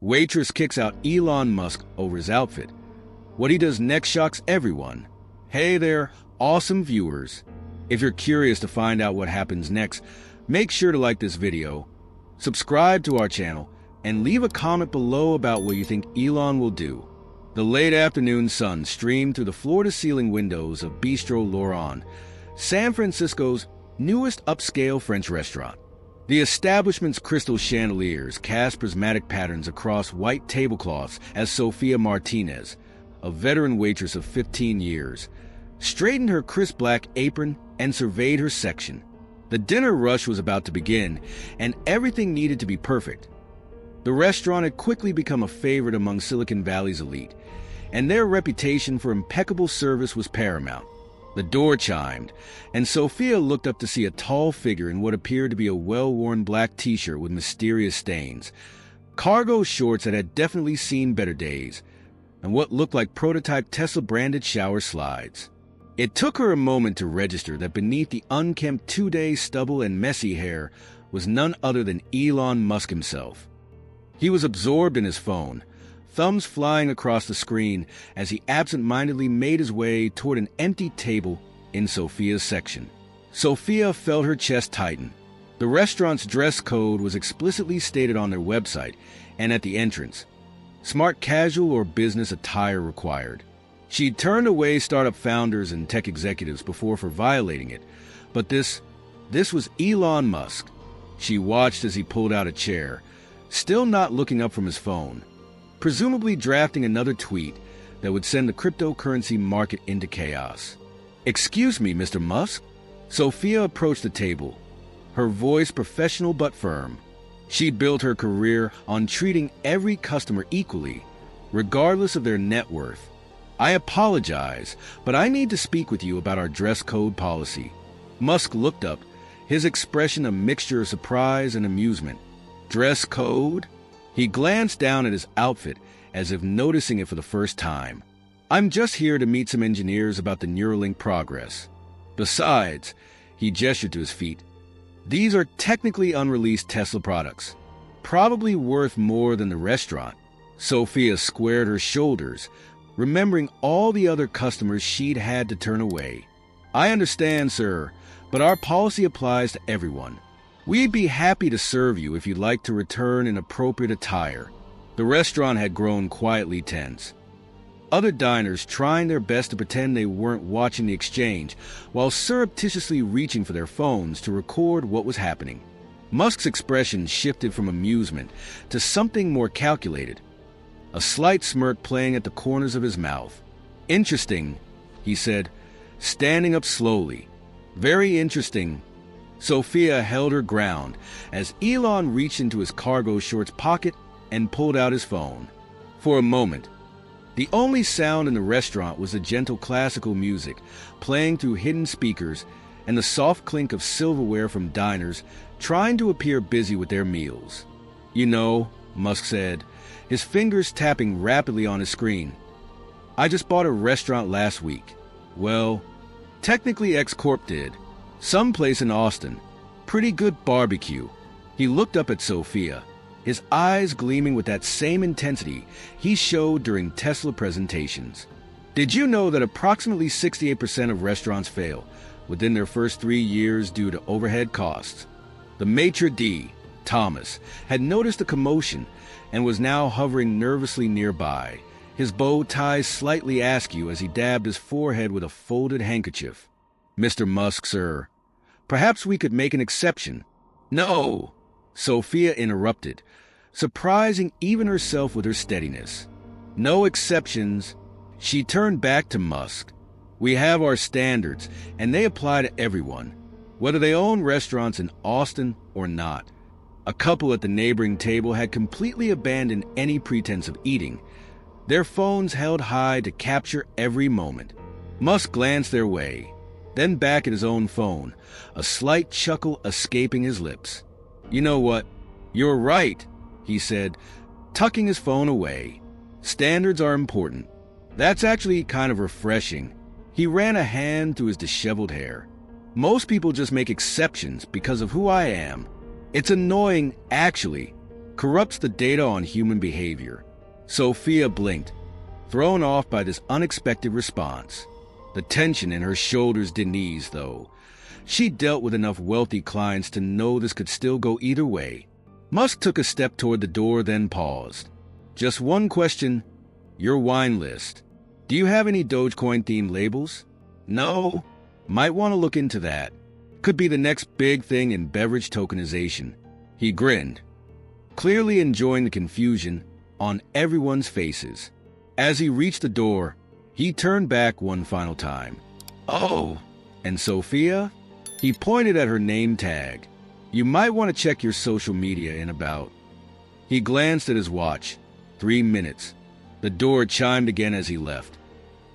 Waitress kicks out Elon Musk over his outfit. What he does next shocks everyone. Hey there, awesome viewers. If you're curious to find out what happens next, make sure to like this video, subscribe to our channel, and leave a comment below about what you think Elon will do. The late afternoon sun streamed through the floor-to-ceiling windows of Bistro Laurent, San Francisco's newest upscale French restaurant. The establishment's crystal chandeliers cast prismatic patterns across white tablecloths as Sophia Martinez, a veteran waitress of 15 years, straightened her crisp black apron and surveyed her section. The dinner rush was about to begin, and everything needed to be perfect. The restaurant had quickly become a favorite among Silicon Valley's elite, and their reputation for impeccable service was paramount. The door chimed, and Sophia looked up to see a tall figure in what appeared to be a well-worn black t-shirt with mysterious stains, cargo shorts that had definitely seen better days, and what looked like prototype Tesla-branded shower slides. It took her a moment to register that beneath the unkempt two-day stubble and messy hair was none other than Elon Musk himself. He was absorbed in his phone, thumbs flying across the screen as he absent-mindedly made his way toward an empty table in Sophia's section. Sophia felt her chest tighten. The restaurant's dress code was explicitly stated on their website and at the entrance. Smart casual or business attire required. She'd turned away startup founders and tech executives before for violating it, but this was Elon Musk. She watched as he pulled out a chair, still not looking up from his phone, presumably drafting another tweet that would send the cryptocurrency market into chaos. "Excuse me, Mr. Musk?" Sophia approached the table, her voice professional but firm. She'd built her career on treating every customer equally, regardless of their net worth. "I apologize, but I need to speak with you about our dress code policy." Musk looked up, his expression a mixture of surprise and amusement. "Dress code?" He glanced down at his outfit as if noticing it for the first time. "I'm just here to meet some engineers about the Neuralink progress. Besides," he gestured to his feet, "these are technically unreleased Tesla products, probably worth more than the restaurant." Sophia squared her shoulders, remembering all the other customers she'd had to turn away. "I understand, sir, but our policy applies to everyone. We'd be happy to serve you if you'd like to return in appropriate attire." The restaurant had grown quietly tense. Other diners trying their best to pretend they weren't watching the exchange, while surreptitiously reaching for their phones to record what was happening. Musk's expression shifted from amusement to something more calculated, a slight smirk playing at the corners of his mouth. "Interesting," he said, standing up slowly. "Very interesting." Sophia held her ground as Elon reached into his cargo shorts pocket and pulled out his phone. For a moment, the only sound in the restaurant was the gentle classical music playing through hidden speakers and the soft clink of silverware from diners trying to appear busy with their meals. "You know," Musk said, his fingers tapping rapidly on his screen, "I just bought a restaurant last week. Well, technically X-Corp did. Someplace in Austin. Pretty good barbecue." He looked up at Sophia, his eyes gleaming with that same intensity he showed during Tesla presentations. "Did you know that approximately 68% of restaurants fail within their first 3 years due to overhead costs?" The maitre d', Thomas, had noticed the commotion and was now hovering nervously nearby, his bow tie slightly askew as he dabbed his forehead with a folded handkerchief. "Mr. Musk, sir, perhaps we could make an exception." "No!" Sophia interrupted, surprising even herself with her steadiness. "No exceptions." She turned back to Musk. "We have our standards, and they apply to everyone, whether they own restaurants in Austin or not." A couple at the neighboring table had completely abandoned any pretense of eating, their phones held high to capture every moment. Musk glanced their way, then back at his own phone, a slight chuckle escaping his lips. "You know what? You're right," he said, tucking his phone away. "Standards are important. That's actually kind of refreshing." He ran a hand through his disheveled hair. "Most people just make exceptions because of who I am. It's annoying, actually. corrupts the data on human behavior. Sophia blinked, thrown off by this unexpected response. The tension in her shoulders didn't ease, though. She dealt with enough wealthy clients to know this could still go either way. Musk took a step toward the door, then paused. Just one question. Your wine list. Do you have any Dogecoin-themed labels? No? Might want to look into that. Could be the next big thing in beverage tokenization. He grinned, clearly enjoying the confusion on everyone's faces. As he reached the door, he turned back one final time. Oh, and Sophia? He pointed at her name tag. You might want to check your social media in about. He glanced at his watch. 3 minutes. The door chimed again as he left,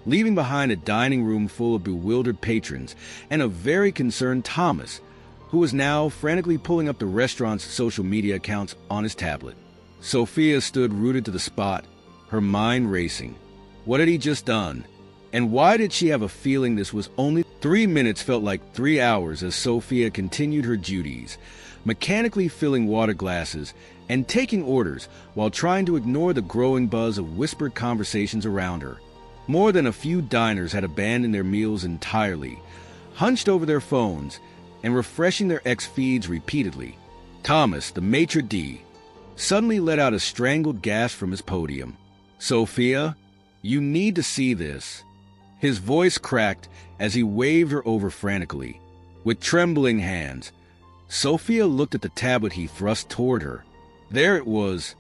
leaving behind a dining room full of bewildered patrons and a very concerned Thomas, who was now frantically pulling up the restaurant's social media accounts on his tablet. Sophia stood rooted to the spot, her mind racing. What had he just done? And why did she have a feeling this was only 3 minutes? Felt like 3 hours as Sophia continued her duties, mechanically filling water glasses and taking orders while trying to ignore the growing buzz of whispered conversations around her. More than a few diners had abandoned their meals entirely, hunched over their phones, and refreshing their X feeds repeatedly. Thomas, the maitre d', suddenly let out a strangled gasp from his podium. Sophia, you need to see this. His voice cracked as he waved her over frantically. With trembling hands, Sophia looked at the tablet he thrust toward her. There it was,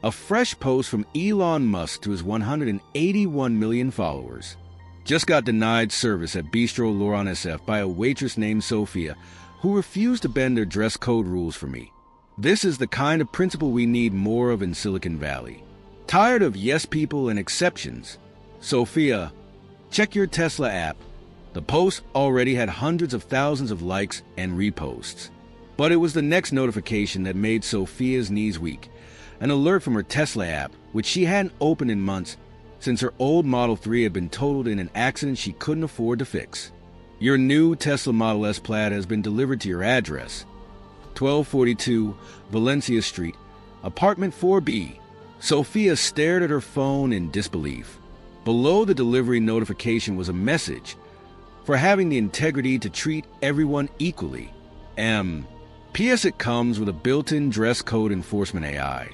a fresh post from Elon Musk to his 181 million followers. Just got denied service at Bistro Laurent SF by a waitress named Sophia, who refused to bend their dress code rules for me. This is the kind of principle we need more of in Silicon Valley. Tired of yes people and exceptions? Sophia, check your Tesla app. The post already had hundreds of thousands of likes and reposts. But it was the next notification that made Sophia's knees weak. An alert from her Tesla app, which she hadn't opened in months since her old Model 3 had been totaled in an accident she couldn't afford to fix. Your new Tesla Model S Plaid has been delivered to your address. 1242 Valencia Street, Apartment 4B. Sophia stared at her phone in disbelief. Below the delivery notification was a message for having the integrity to treat everyone equally. P.S. It comes with a built-in dress code enforcement AI.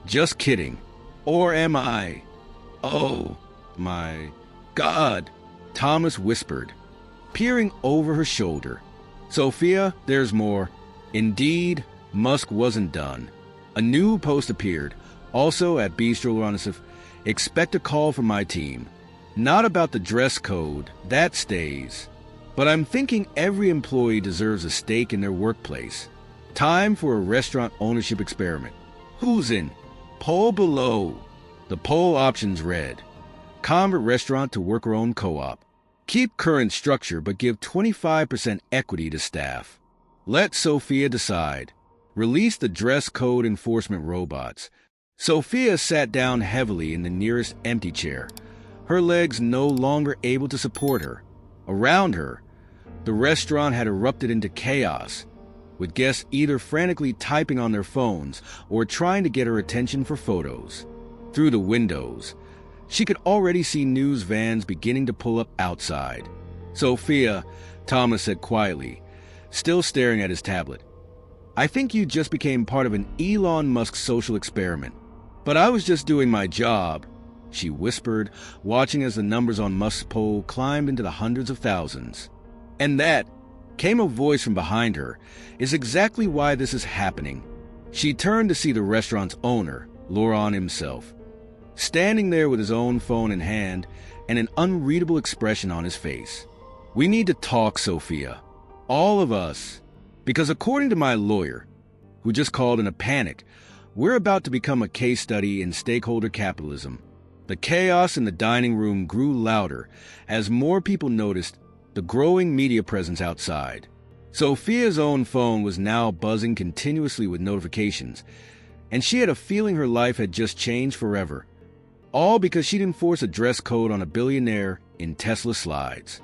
Just kidding. Or am I? Oh, my God, Thomas whispered, peering over her shoulder. Sophia, there's more. Indeed, Musk wasn't done. A new post appeared, also at Bistro Laurent SF. Expect a call from my team. Not about the dress code, that stays. But I'm thinking every employee deserves a stake in their workplace. Time for a restaurant ownership experiment. Who's in? Poll below. The poll options read: convert restaurant to worker-owned co-op. Keep current structure but give 25% equity to staff. Let Sophia decide. Release the dress code enforcement robots. Sophia sat down heavily in the nearest empty chair, her legs no longer able to support her. Around her, the restaurant had erupted into chaos, with guests either frantically typing on their phones or trying to get her attention for photos. Through the windows, she could already see news vans beginning to pull up outside. Sophia, Thomas said quietly, still staring at his tablet. I think you just became part of an Elon Musk social experiment. But I was just doing my job, she whispered, watching as the numbers on Musk's poll climbed into the hundreds of thousands. And that, came a voice from behind her, is exactly why this is happening. She turned to see the restaurant's owner, Laurent himself, standing there with his own phone in hand and an unreadable expression on his face. We need to talk, Sophia. All of us. Because according to my lawyer, who just called in a panic, we're about to become a case study in stakeholder capitalism. The chaos in the dining room grew louder as more people noticed the growing media presence outside. Sophia's own phone was now buzzing continuously with notifications, and she had a feeling her life had just changed forever. All because she'd enforced a dress code on a billionaire in Tesla slides.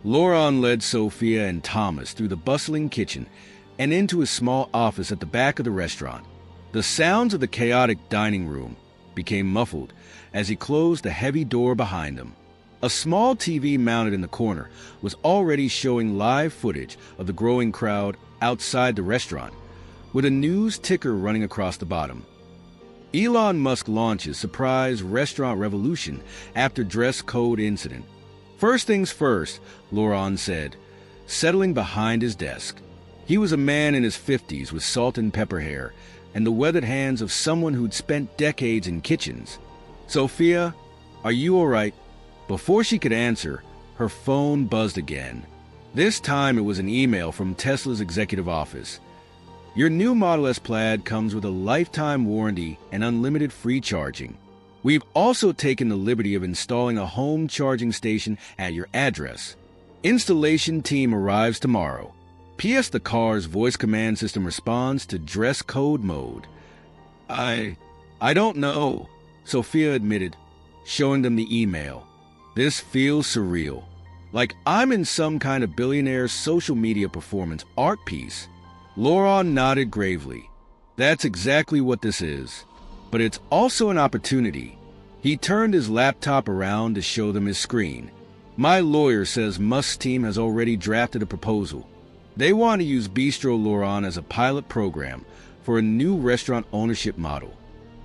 Laurent led Sophia and Thomas through the bustling kitchen and into his small office at the back of the restaurant. The sounds of the chaotic dining room became muffled as he closed the heavy door behind him. A small TV mounted in the corner was already showing live footage of the growing crowd outside the restaurant, with a news ticker running across the bottom. Elon Musk launches surprise restaurant revolution after dress code incident. First things first, Laurent said, settling behind his desk. He was a man in his 50s with salt and pepper hair and the weathered hands of someone who'd spent decades in kitchens. "Sophia, are you all right?" Before she could answer, her phone buzzed again. This time it was an email from Tesla's executive office. "Your new Model S Plaid comes with a lifetime warranty and unlimited free charging. We've also taken the liberty of installing a home charging station at your address. Installation team arrives tomorrow. P.S. The car's voice command system responds to dress code mode." I don't know," Sophia admitted, showing them the email. "This feels surreal. Like I'm in some kind of billionaire's social media performance art piece." Laurent nodded gravely. "That's exactly what this is. But it's also an opportunity." He turned his laptop around to show them his screen. "My lawyer says Musk's team has already drafted a proposal. They want to use Bistro Laurent as a pilot program for a new restaurant ownership model.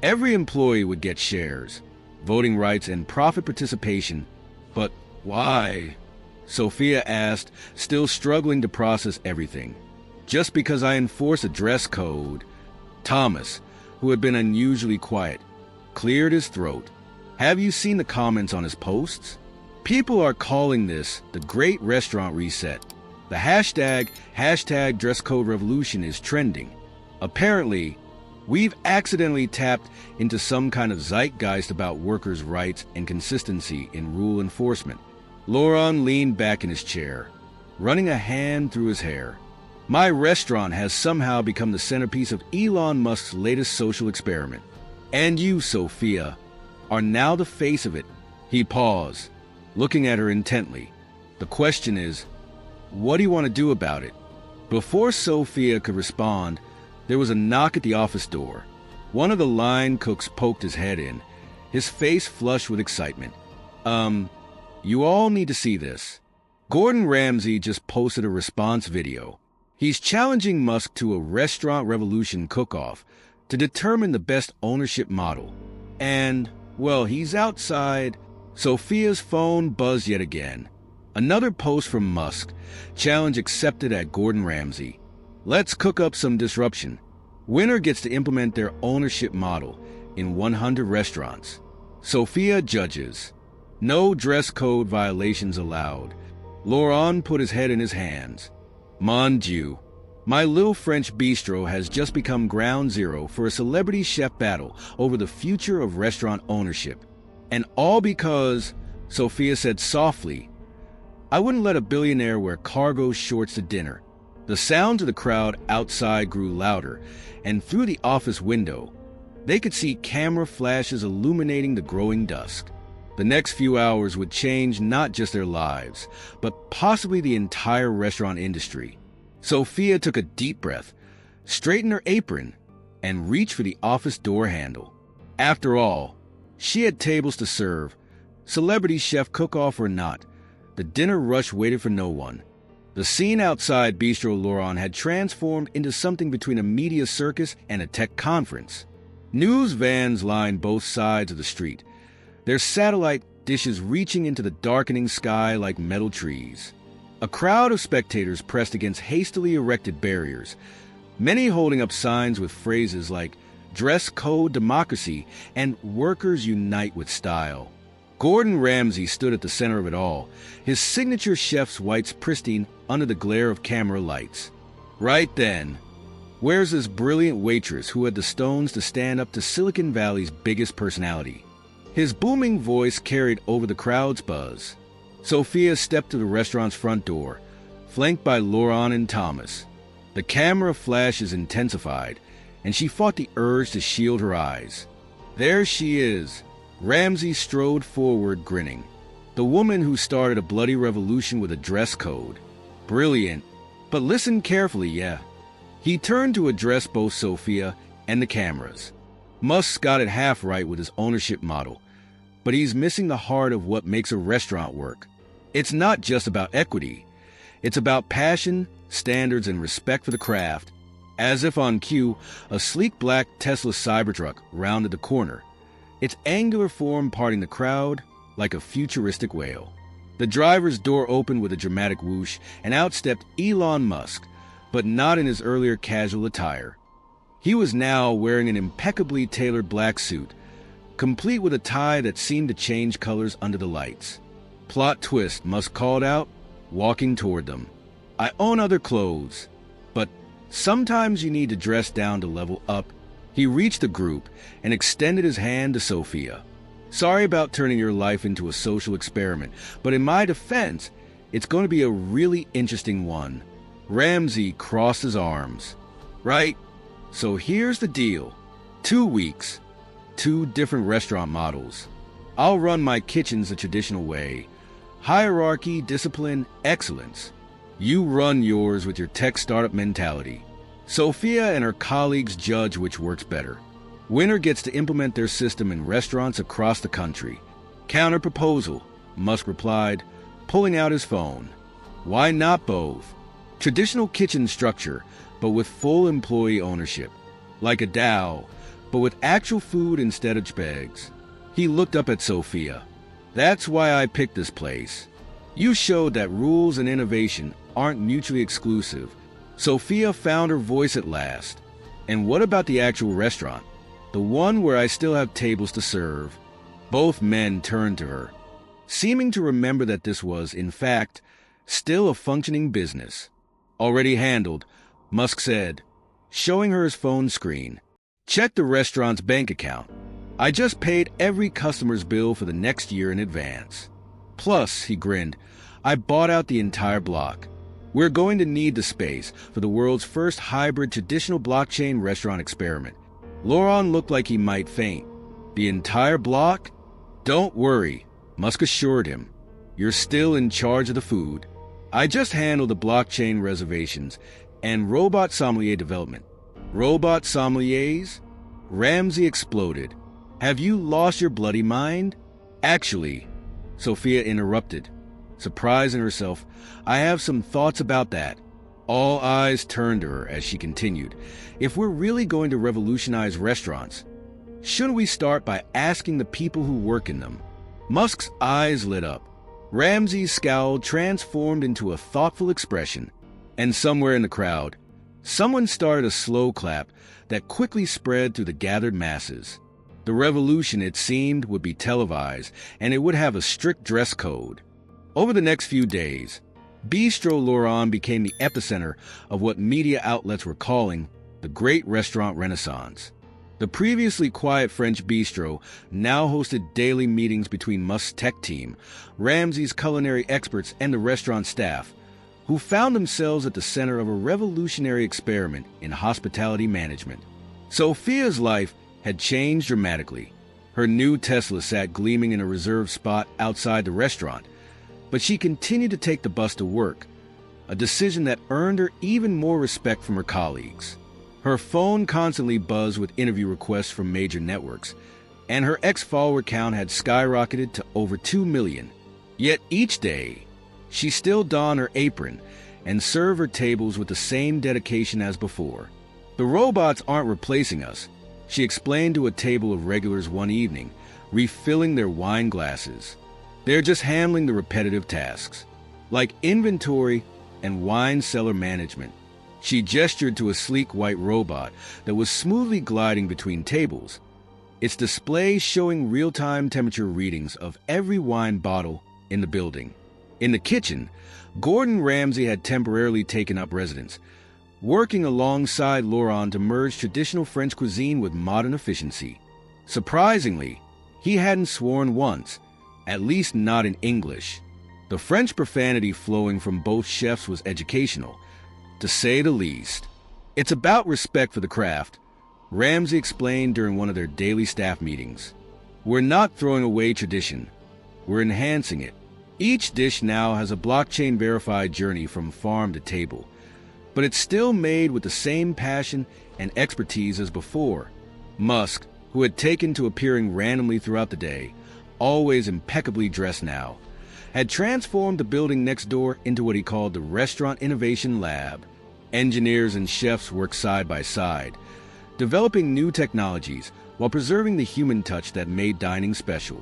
Every employee would get shares, voting rights, and profit participation. But why?" Sophia asked, still struggling to process everything. "Just because I enforce a dress code." Thomas, who had been unusually quiet, cleared his throat. "Have you seen the comments on his posts? People are calling this the Great Restaurant Reset. The hashtag dress code revolution is trending. Apparently, we've accidentally tapped into some kind of zeitgeist about workers' rights and consistency in rule enforcement." Laurent leaned back in his chair, running a hand through his hair. "My restaurant has somehow become the centerpiece of Elon Musk's latest social experiment. And you, Sophia, are now the face of it." He paused, looking at her intently. "The question is, what do you want to do about it?" Before Sophia could respond, there was a knock at the office door. One of the line cooks poked his head in, his face flushed with excitement. You all need to see this. Gordon Ramsay just posted a response video. He's challenging Musk to a restaurant revolution cook-off to determine the best ownership model. And, well, he's outside." Sophia's phone buzzed yet again. Another post from Musk. Challenge accepted at Gordon Ramsay. "Let's cook up some disruption. Winner gets to implement their ownership model in 100 restaurants. Sophia judges. No dress code violations allowed." Laurent put his head in his hands. "Mon Dieu, my little French bistro has just become ground zero for a celebrity chef battle over the future of restaurant ownership. And all because," Sophia said softly, "I wouldn't let a billionaire wear cargo shorts to dinner." The sounds of the crowd outside grew louder, and through the office window, they could see camera flashes illuminating the growing dusk. The next few hours would change not just their lives, but possibly the entire restaurant industry. Sophia took a deep breath, straightened her apron, and reached for the office door handle. After all, she had tables to serve, celebrity chef cook-off or not. The dinner rush waited for no one. The scene outside Bistro Laurent had transformed into something between a media circus and a tech conference. News vans lined both sides of the street, their satellite dishes reaching into the darkening sky like metal trees. A crowd of spectators pressed against hastily erected barriers, many holding up signs with phrases like "Dress Code Democracy" and "Workers Unite with Style." Gordon Ramsay stood at the center of it all, his signature chef's whites pristine under the glare of camera lights. Right then, where's this brilliant waitress who had the stones to stand up to Silicon Valley's biggest personality? His booming voice carried over the crowd's buzz. Sophia stepped to the restaurant's front door, flanked by Laurent and Thomas. The camera flashes intensified, and she fought the urge to shield her eyes. There she is. Ramsay strode forward, grinning. The woman who started a bloody revolution with a dress code. Brilliant. But listen carefully, yeah. He turned to address both Sophia and the cameras. Musk's got it half right with his ownership model, but he's missing the heart of what makes a restaurant work. It's not just about equity. It's about passion, standards, and respect for the craft. As if on cue, a sleek black Tesla Cybertruck rounded the corner, its angular form parting the crowd like a futuristic whale. The driver's door opened with a dramatic whoosh, and out stepped Elon Musk, but not in his earlier casual attire. He was now wearing an impeccably tailored black suit, complete with a tie that seemed to change colors under the lights. Plot twist, Musk called out, walking toward them. I own other clothes, but sometimes you need to dress down to level up. He reached the group and extended his hand to Sophia. Sorry about turning your life into a social experiment, but in my defense, it's going to be a really interesting one. Ramsey crossed his arms. Right, so here's the deal. 2 weeks, 2 different restaurant models. I'll run my kitchens the traditional way. Hierarchy, discipline, excellence. You run yours with your tech startup mentality. Sophia and her colleagues judge which works better. Winner gets to implement their system in restaurants across the country. Counter proposal, Musk replied, pulling out his phone. Why not both? Traditional kitchen structure, but with full employee ownership. Like a DAO, but with actual food instead of bags. He looked up at Sophia. That's why I picked this place. You showed that rules and innovation aren't mutually exclusive. Sophia found her voice at last. And what about the actual restaurant? The one where I still have tables to serve. Both men turned to her, seeming to remember that this was, in fact, still a functioning business. Already handled, Musk said, showing her his phone screen. Check the restaurant's bank account. I just paid every customer's bill for the next year in advance. Plus, he grinned, I bought out the entire block. We're going to need the space for the world's first hybrid traditional blockchain restaurant experiment. Laurent looked like he might faint. The entire block? Don't worry, Musk assured him. You're still in charge of the food. I just handle the blockchain reservations and robot sommelier development. Robot sommeliers? Ramsey exploded. Have you lost your bloody mind? Actually, Sophia interrupted, surprising herself, I have some thoughts about that. All eyes turned to her as she continued. If we're really going to revolutionize restaurants, shouldn't we start by asking the people who work in them? Musk's eyes lit up. Ramsey's scowl transformed into a thoughtful expression. And somewhere in the crowd, someone started a slow clap that quickly spread through the gathered masses. The revolution, it seemed, would be televised, and it would have a strict dress code. Over the next few days, Bistro Laurent became the epicenter of what media outlets were calling the Great Restaurant Renaissance. The previously quiet French bistro now hosted daily meetings between Musk's tech team, Ramsey's culinary experts, and the restaurant staff, who found themselves at the center of a revolutionary experiment in hospitality management. Sophia's life had changed dramatically. Her new Tesla sat gleaming in a reserved spot outside the restaurant, but she continued to take the bus to work, a decision that earned her even more respect from her colleagues. Her phone constantly buzzed with interview requests from major networks, and her ex-follower count had skyrocketed to over 2 million. Yet each day, she still donned her apron and served her tables with the same dedication as before. The robots aren't replacing us, she explained to a table of regulars one evening, refilling their wine glasses. They're just handling the repetitive tasks, like inventory and wine cellar management. She gestured to a sleek white robot that was smoothly gliding between tables, its display showing real-time temperature readings of every wine bottle in the building. In the kitchen, Gordon Ramsay had temporarily taken up residence, working alongside Laurent to merge traditional French cuisine with modern efficiency. Surprisingly, he hadn't sworn once, at least not in English. The French profanity flowing from both chefs was educational, to say the least. It's about respect for the craft, Ramsay explained during one of their daily staff meetings. We're not throwing away tradition, we're enhancing it. Each dish now has a blockchain-verified journey from farm to table. but it's still made with the same passion and expertise as before. Musk, who had taken to appearing randomly throughout the day, always impeccably dressed now, had transformed the building next door into what he called the Restaurant Innovation Lab. Engineers and chefs worked side by side, developing new technologies while preserving the human touch that made dining special.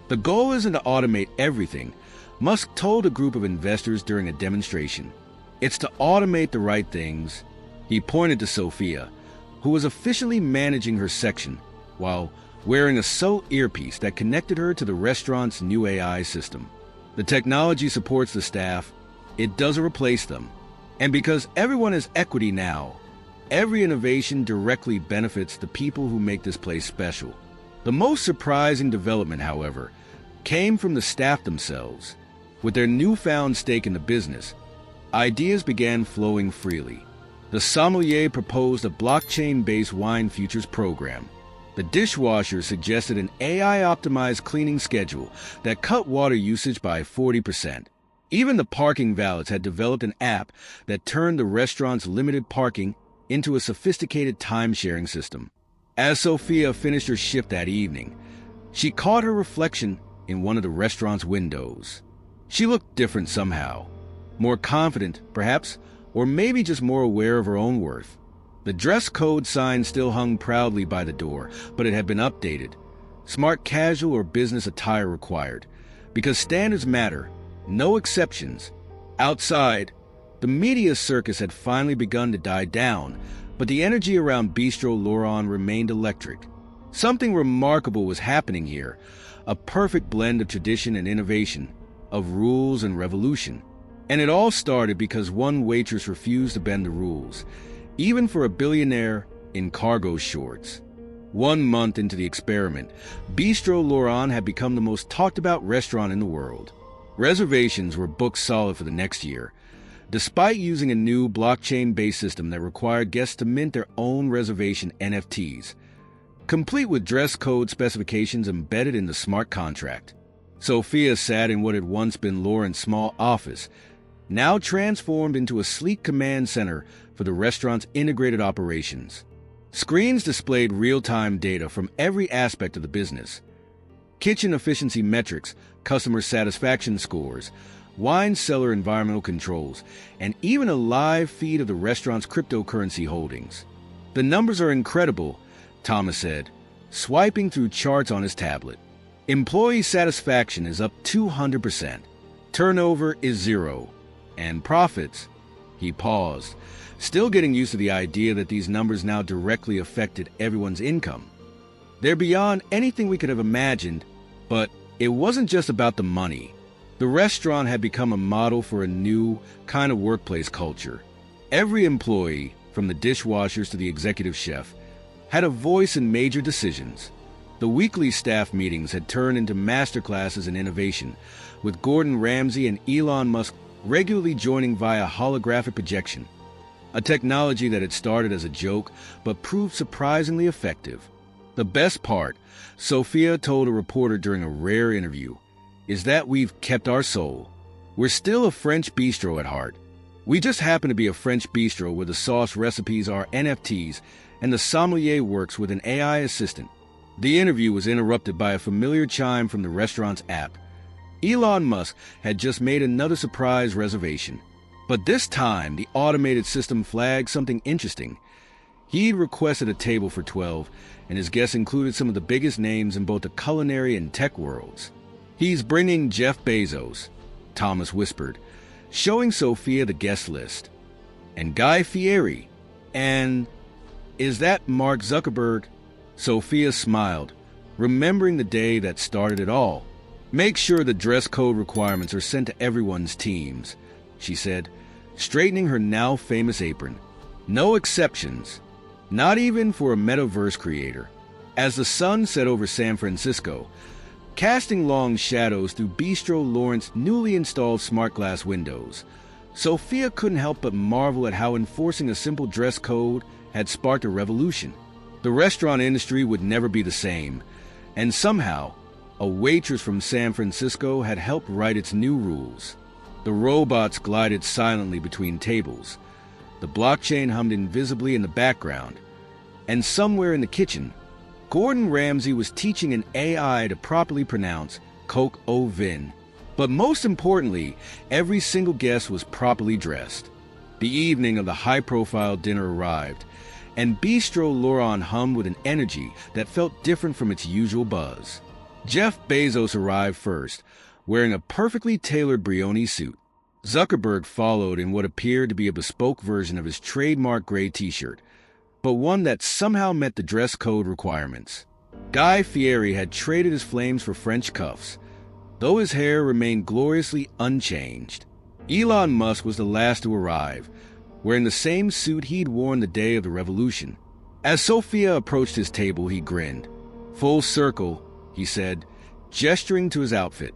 The goal isn't to automate everything, Musk told a group of investors during a demonstration. It's to automate the right things. He pointed to Sophia, who was officially managing her section, while wearing a Soul earpiece that connected her to the restaurant's new AI system. The technology supports the staff, it doesn't replace them. And because everyone has equity now, every innovation directly benefits the people who make this place special. The most surprising development, however, came from the staff themselves. With their newfound stake in the business, ideas began flowing freely. The sommelier proposed a blockchain-based wine futures program. The dishwasher suggested an AI-optimized cleaning schedule that cut water usage by 40%. Even the parking valets had developed an app that turned the restaurant's limited parking into a sophisticated time-sharing system. As Sophia finished her shift that evening, she caught her reflection in one of the restaurant's windows. She looked different somehow, more confident, perhaps, or maybe just more aware of her own worth. The dress code sign still hung proudly by the door, but it had been updated. Smart casual or business attire required, because standards matter. No exceptions. Outside, the media circus had finally begun to die down, but the energy around Bistro Laurent remained electric. Something remarkable was happening here, a perfect blend of tradition and innovation, of rules and revolution. And it all started because one waitress refused to bend the rules, even for a billionaire in cargo shorts. 1 month into the experiment, Bistro Laurent had become the most talked about restaurant in the world. Reservations were booked solid for the next year, despite using a new blockchain-based system that required guests to mint their own reservation NFTs, complete with dress code specifications embedded in the smart contract. Sophia sat in what had once been Laurent's small office, now transformed into a sleek command center for the restaurant's integrated operations. Screens displayed real-time data from every aspect of the business: kitchen efficiency metrics, customer satisfaction scores, wine cellar environmental controls, and even a live feed of the restaurant's cryptocurrency holdings. "The numbers are incredible," Thomas said, swiping through charts on his tablet. "Employee satisfaction is up 200%. Turnover is 0. And profits..." He paused, still getting used to the idea that these numbers now directly affected everyone's income. "They're beyond anything we could have imagined," but it wasn't just about the money. The restaurant had become a model for a new kind of workplace culture. Every employee, from the dishwashers to the executive chef, had a voice in major decisions. The weekly staff meetings had turned into masterclasses in innovation, with Gordon Ramsay and Elon Musk regularly joining via holographic projection, a technology that had started as a joke but proved surprisingly effective. "The best part," Sophia told a reporter during a rare interview, "is that we've kept our soul. We're still a French bistro at heart. We just happen to be a French bistro where the sauce recipes are NFTs and the sommelier works with an AI assistant." The interview was interrupted by a familiar chime from the restaurant's app. Elon Musk had just made another surprise reservation. But this time, the automated system flagged something interesting. He'd requested a table for 12, and his guests included some of the biggest names in both the culinary and tech worlds. "He's bringing Jeff Bezos," Thomas whispered, showing Sophia the guest list. "And Guy Fieri. And is that Mark Zuckerberg?" Sophia smiled, remembering the day that started it all. "Make sure the dress code requirements are sent to everyone's teams," she said, straightening her now famous apron. "No exceptions, not even for a metaverse creator." As the sun set over San Francisco, casting long shadows through Bistro Laurent's newly installed smart glass windows, Sophia couldn't help but marvel at how enforcing a simple dress code had sparked a revolution. The restaurant industry would never be the same, and somehow, a waitress from San Francisco had helped write its new rules. The robots glided silently between tables, The blockchain hummed invisibly in the background. And somewhere in the kitchen, Gordon Ramsay was teaching an AI to properly pronounce coq au vin. But most importantly, every single guest was properly dressed. The evening of the high-profile dinner arrived, and Bistro Laurent hummed with an energy that felt different from its usual buzz. Jeff Bezos arrived first, wearing a perfectly tailored Brioni suit. Zuckerberg followed in what appeared to be a bespoke version of his trademark gray t-shirt, but one that somehow met the dress code requirements. Guy Fieri had traded his flames for French cuffs, though his hair remained gloriously unchanged. Elon Musk was the last to arrive, wearing the same suit he'd worn the day of the revolution. As Sophia approached his table, he grinned. "Full circle," he said, gesturing to his outfit.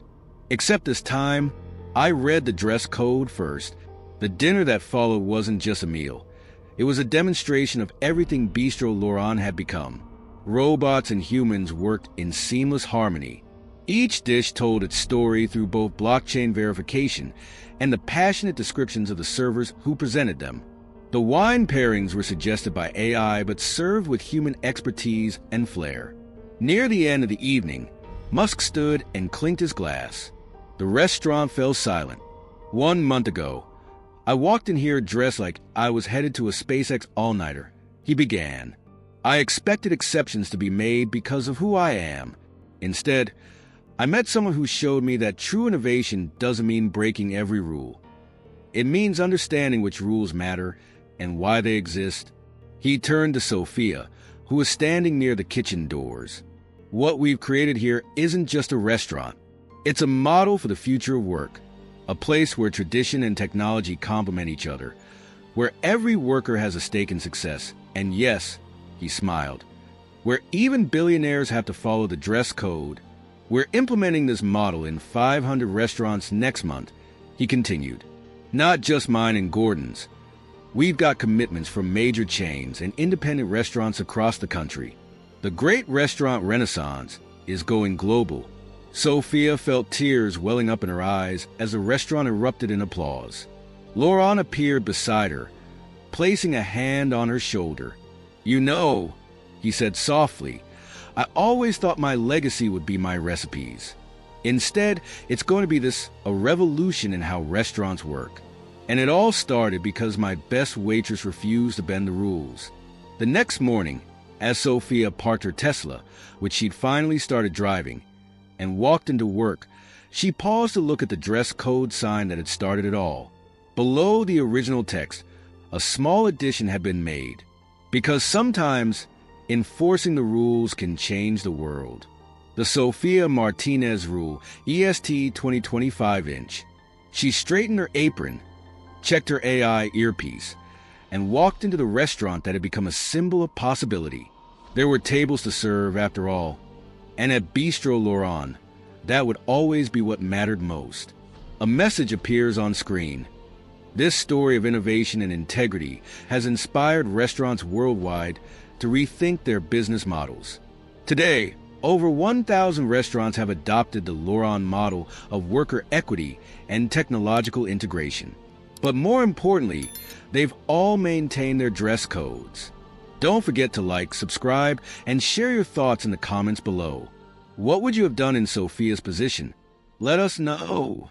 Except this time, I read the dress code first. The dinner that followed wasn't just a meal. It was a demonstration of everything Bistro Laurent had become. Robots and humans worked in seamless harmony. Each dish told its story through both blockchain verification and the passionate descriptions of the servers who presented them. The wine pairings were suggested by AI but served with human expertise and flair. Near the end of the evening, Musk stood and clinked his glass. The restaurant fell silent. 1 month ago, I walked in here dressed like I was headed to a SpaceX all-nighter. He began. I expected exceptions to be made because of who I am. Instead, I met someone who showed me that true innovation doesn't mean breaking every rule. It means understanding which rules matter and why they exist. He turned to Sophia, who was standing near the kitchen doors. What we've created here isn't just a restaurant. It's a model for the future of work, a place where tradition and technology complement each other, where every worker has a stake in success, and yes, he smiled, where even billionaires have to follow the dress code. We're implementing this model in 500 restaurants next month, he continued. Not just mine and Gordon's. We've got commitments from major chains and independent restaurants across the country. The great restaurant renaissance is going global. Sophia felt tears welling up in her eyes as the restaurant erupted in applause. Laurent appeared beside her, placing a hand on her shoulder. "You know," he said softly, "I always thought my legacy would be my recipes. Instead, it's going to be a revolution in how restaurants work. And it all started because my best waitress refused to bend the rules." The next morning, as Sophia parked her Tesla, which she'd finally started driving, and walked into work, she paused to look at the dress code sign that had started it all. Below the original text, a small addition had been made. Because sometimes enforcing the rules can change the world. The Sofia Martinez rule, EST 2025-inch. She straightened her apron, checked her AI earpiece, and walked into the restaurant that had become a symbol of possibility. There were tables to serve, after all. And at Bistro Laurent, that would always be what mattered most. A message appears on screen. This story of innovation and integrity has inspired restaurants worldwide to rethink their business models. Today, over 1,000 restaurants have adopted the Laurent model of worker equity and technological integration. But more importantly, they've all maintained their dress codes. Don't forget to like, subscribe, and share your thoughts in the comments below. What would you have done in Sophia's position? Let us know.